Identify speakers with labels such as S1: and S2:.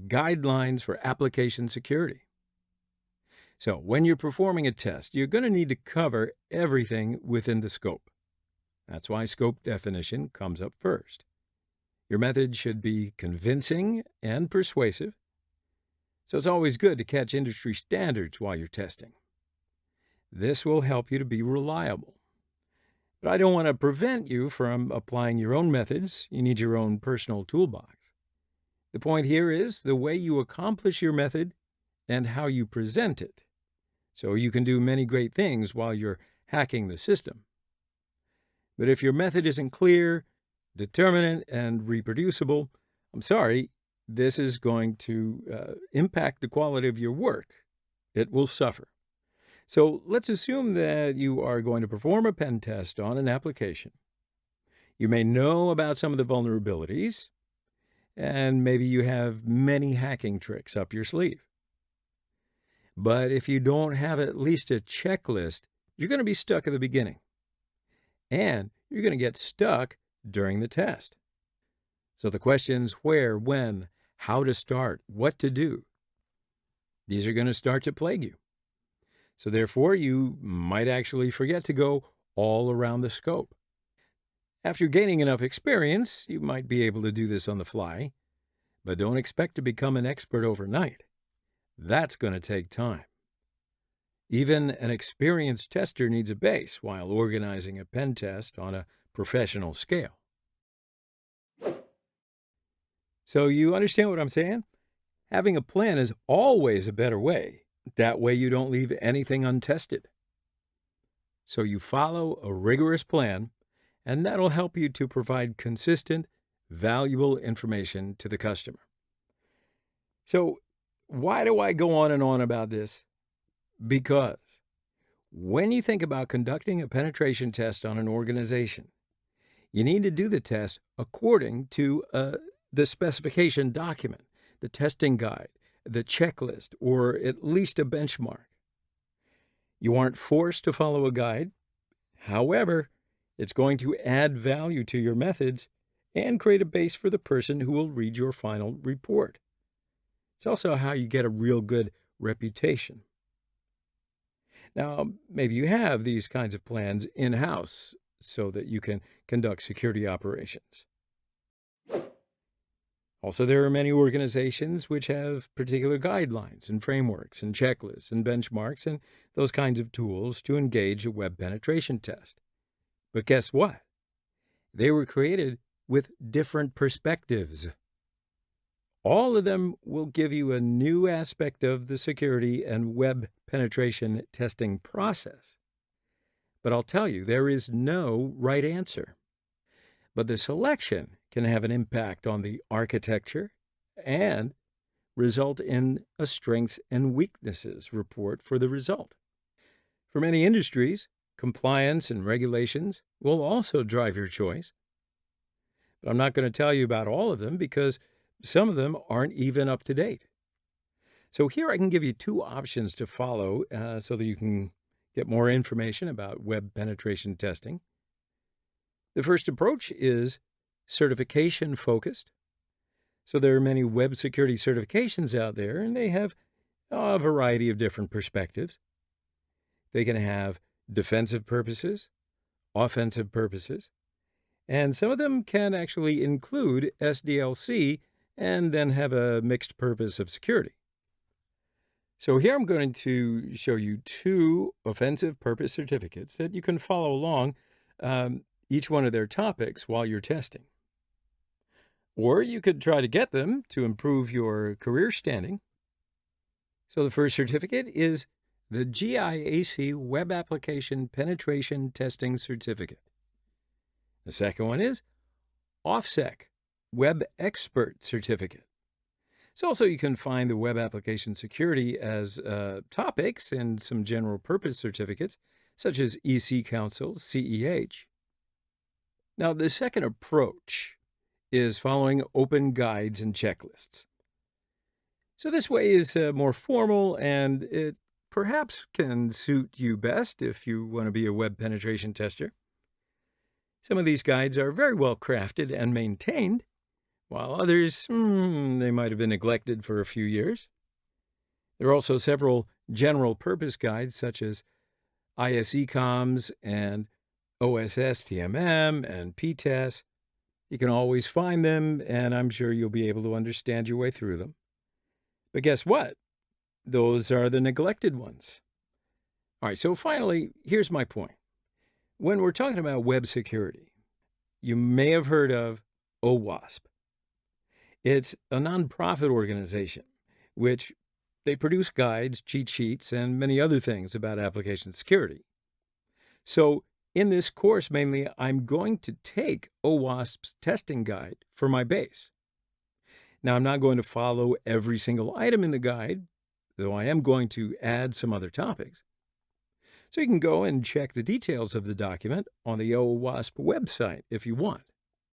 S1: guidelines for application security. So, when you're performing a test, you're going to need to cover everything within the scope. That's why scope definition comes up first. Your method should be convincing and persuasive, so it's always good to catch industry standards while you're testing. This will help you to be reliable. But I don't want to prevent you from applying your own methods. You need your own personal toolbox. The point here is the way you accomplish your method and how you present it. So you can do many great things while you're hacking the system. But if your method isn't clear, determinate, and reproducible, I'm sorry, this is going to impact the quality of your work. It will suffer. So let's assume that you are going to perform a pen test on an application. You may know about some of the vulnerabilities, and maybe you have many hacking tricks up your sleeve. But if you don't have at least a checklist, you're going to be stuck at the beginning. And you're going to get stuck during the test. So the questions where, when, how to start, what to do, these are going to start to plague you. So therefore, you might actually forget to go all around the scope. After gaining enough experience, you might be able to do this on the fly, but don't expect to become an expert overnight. That's going to take time. Even an experienced tester needs a base while organizing a pen test on a professional scale. So you understand what I'm saying? Having a plan is always a better way. That way you don't leave anything untested. So you follow a rigorous plan, and that'll help you to provide consistent, valuable information to the customer. So why do I go on and on about this? Because when you think about conducting a penetration test on an organization, you need to do the test according to the specification document, the testing guide, the checklist, or at least a benchmark. You aren't forced to follow a guide. However, it's going to add value to your methods and create a base for the person who will read your final report. It's also how you get a real good reputation. Now, maybe you have these kinds of plans in-house so that you can conduct security operations. Also, there are many organizations which have particular guidelines and frameworks and checklists and benchmarks and those kinds of tools to engage a web penetration test. But guess what? They were created with different perspectives. All of them will give you a new aspect of the security and web penetration testing process. But I'll tell you, there is no right answer. But the selection can have an impact on the architecture and result in a strengths and weaknesses report for the result. For many industries, compliance and regulations will also drive your choice. But I'm not going to tell you about all of them because some of them aren't even up to date. So here I can give you two options to follow so that you can get more information about web penetration testing. The first approach is certification focused. So there are many web security certifications out there, and they have a variety of different perspectives. They can have defensive purposes, offensive purposes, and some of them can actually include SDLC and then have a mixed purpose of security. So here I'm going to show you two offensive purpose certificates that you can follow along each one of their topics while you're testing. Or you could try to get them to improve your career standing. So the first certificate is the GIAC Web Application Penetration Testing Certificate. The second one is OffSec Web Expert Certificate. So also you can find the web application security as topics and some general purpose certificates, such as EC Council, CEH. Now, the second approach is following open guides and checklists. So this way is more formal, and it perhaps can suit you best if you want to be a web penetration tester. Some of these guides are very well crafted and maintained, while others, they might have been neglected for a few years. There are also several general-purpose guides, such as ISECOMS and OSSTMM and PTES. You can always find them, and I'm sure you'll be able to understand your way through them. But guess what? Those are the neglected ones. All right, so finally, here's my point. When we're talking about web security, you may have heard of OWASP. It's a nonprofit organization, which they produce guides, cheat sheets, and many other things about application security. So in this course, mainly, I'm going to take OWASP's testing guide for my base. Now, I'm not going to follow every single item in the guide, though I am going to add some other topics. So you can go and check the details of the document on the OWASP website if you want.